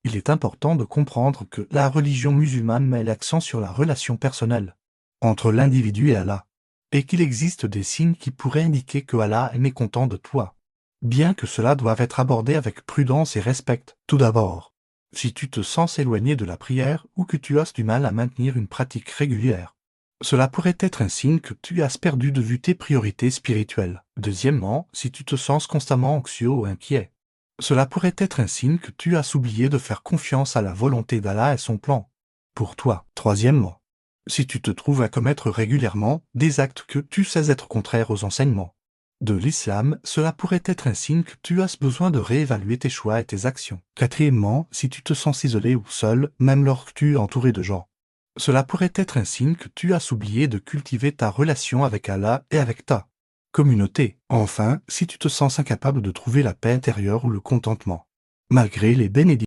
Il est important de comprendre que la religion musulmane met l'accent sur la relation personnelle entre l'individu et Allah, et qu'il existe des signes qui pourraient indiquer que Allah est mécontent de toi. Bien que cela doive être abordé avec prudence et respect. Tout d'abord, si tu te sens éloigné de la prière ou que tu as du mal à maintenir une pratique régulière, cela pourrait être un signe que tu as perdu de vue tes priorités spirituelles. Deuxièmement, si tu te sens constamment anxieux ou inquiet, cela pourrait être un signe que tu as oublié de faire confiance à la volonté d'Allah et son plan pour toi. Troisièmement, si tu te trouves à commettre régulièrement des actes que tu sais être contraires aux enseignements de l'islam, cela pourrait être un signe que tu as besoin de réévaluer tes choix et tes actions. Quatrièmement, si tu te sens isolé ou seul, même lorsque tu es entouré de gens, cela pourrait être un signe que tu as oublié de cultiver ta relation avec Allah et avec ta communauté. Enfin, si tu te sens incapable de trouver la paix intérieure ou le contentement, malgré les bénédictions